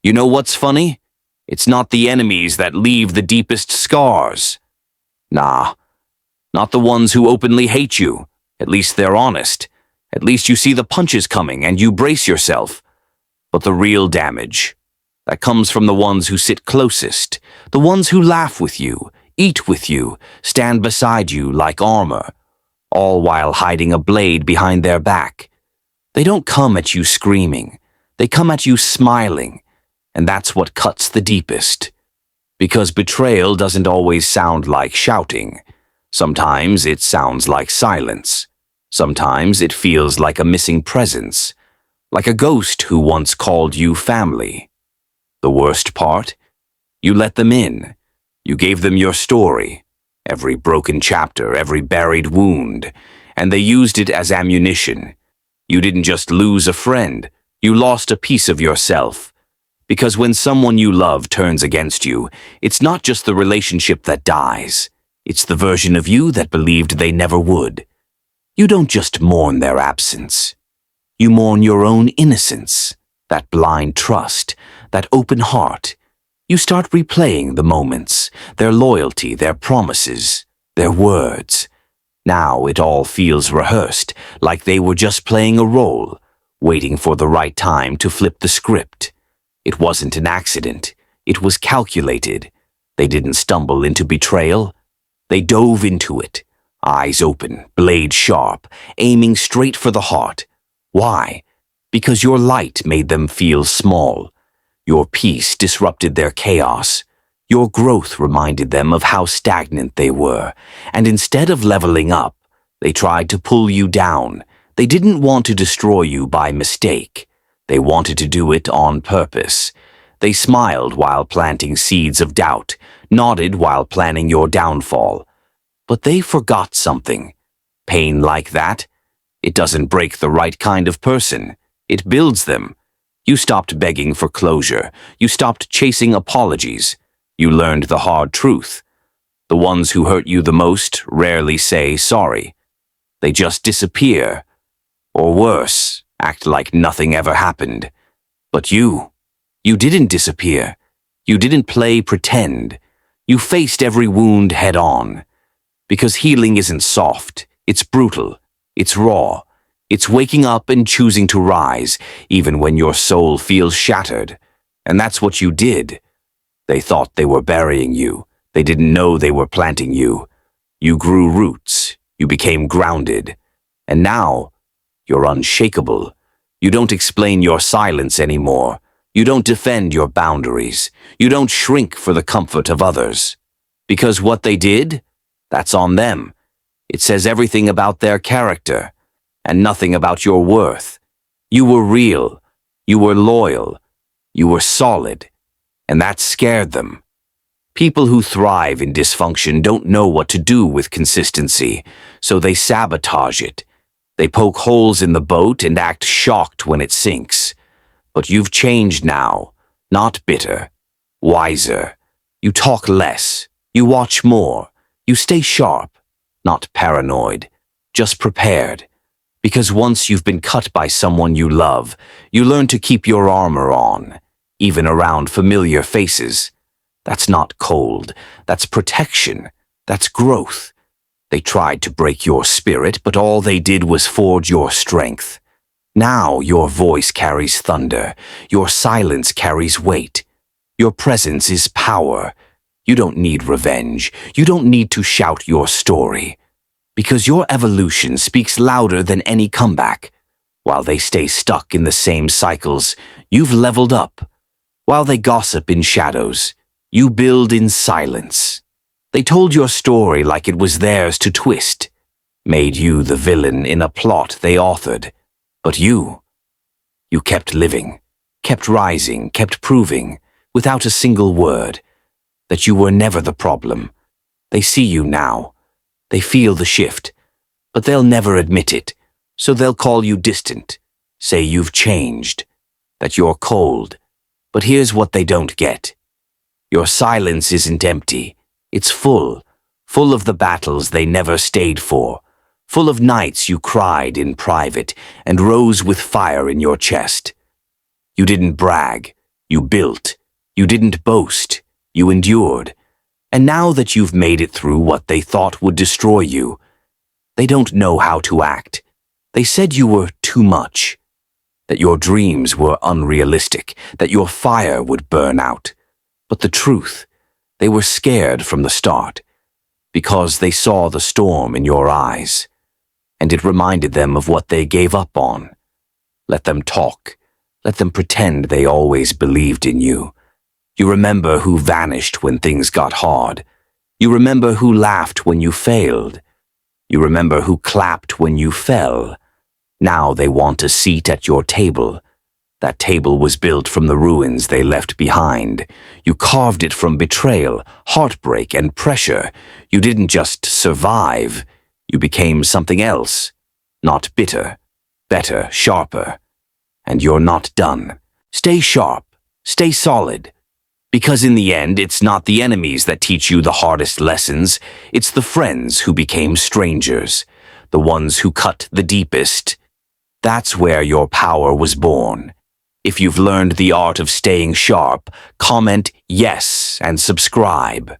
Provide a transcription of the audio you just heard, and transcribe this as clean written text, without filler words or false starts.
You know what's funny? It's not the enemies that leave the deepest scars. Nah, not the ones who openly hate you. At least they're honest. At least you see the punches coming and you brace yourself. But the real damage, that comes from the ones who sit closest, the ones who laugh with you, eat with you, stand beside you like armor, all while hiding a blade behind their back. They don't come at you screaming. They come at you smiling, and that's what cuts the deepest. Because betrayal doesn't always sound like shouting. Sometimes it sounds like silence. Sometimes it feels like a missing presence, like a ghost who once called you family. The worst part? You let them in. You gave them your story, every broken chapter, every buried wound, and they used it as ammunition. You didn't just lose a friend, you lost a piece of yourself. Because when someone you love turns against you, it's not just the relationship that dies. It's the version of you that believed they never would. You don't just mourn their absence. You mourn your own innocence, that blind trust, that open heart. You start replaying the moments, their loyalty, their promises, their words. Now it all feels rehearsed, like they were just playing a role, waiting for the right time to flip the script. It wasn't an accident. It was calculated. They didn't stumble into betrayal. They dove into it, eyes open, blade sharp, aiming straight for the heart. Why? Because your light made them feel small. Your peace disrupted their chaos. Your growth reminded them of how stagnant they were, and instead of leveling up, they tried to pull you down. They didn't want to destroy you by mistake. They wanted to do it on purpose. They smiled while planting seeds of doubt, nodded while planning your downfall. But they forgot something. Pain like that, it doesn't break the right kind of person. It builds them. You stopped begging for closure. You stopped chasing apologies. You learned the hard truth. The ones who hurt you the most rarely say sorry. They just disappear. Or worse, act like nothing ever happened. But you didn't disappear. You didn't play pretend. You faced every wound head on. Because healing isn't soft. It's brutal. It's raw. It's waking up and choosing to rise, even when your soul feels shattered. And that's what you did. They thought they were burying you. They didn't know they were planting you. You grew roots. You became grounded. And now, you're unshakable. You don't explain your silence anymore. You don't defend your boundaries. You don't shrink for the comfort of others. Because what they did, that's on them. It says everything about their character, and nothing about your worth. You were real. You were loyal. You were solid. And that scared them. People who thrive in dysfunction don't know what to do with consistency, so they sabotage it. They poke holes in the boat and act shocked when it sinks. But you've changed now, not bitter, wiser. You talk less. You watch more. You stay sharp, not paranoid, just prepared. Because once you've been cut by someone you love, you learn to keep your armor on, even around familiar faces. That's not cold. That's protection. That's growth. They tried to break your spirit, but all they did was forge your strength. Now your voice carries thunder. Your silence carries weight. Your presence is power. You don't need revenge. You don't need to shout your story. Because your evolution speaks louder than any comeback. While they stay stuck in the same cycles, you've leveled up. While they gossip in shadows, you build in silence. They told your story like it was theirs to twist, made you the villain in a plot they authored. But you kept living, kept rising, kept proving, without a single word, that you were never the problem. They see you now. They feel the shift, but they'll never admit it, so they'll call you distant, say you've changed, that you're cold. But here's what they don't get. Your silence isn't empty. It's full of the battles they never stayed for, full of nights you cried in private and rose with fire in your chest. You didn't brag. You built. You didn't boast. You endured. And now that you've made it through what they thought would destroy you, they don't know how to act. They said you were too much, that your dreams were unrealistic, that your fire would burn out. But the truth, they were scared from the start, because they saw the storm in your eyes, and it reminded them of what they gave up on. Let them talk. Let them pretend they always believed in you. You remember who vanished when things got hard. You remember who laughed when you failed. You remember who clapped when you fell. Now they want a seat at your table. That table was built from the ruins they left behind. You carved it from betrayal, heartbreak, and pressure. You didn't just survive. You became something else. Not bitter, better, sharper. And you're not done. Stay sharp. Stay solid. Because in the end, it's not the enemies that teach you the hardest lessons. It's the friends who became strangers. The ones who cut the deepest. That's where your power was born. If you've learned the art of staying sharp, comment yes and subscribe.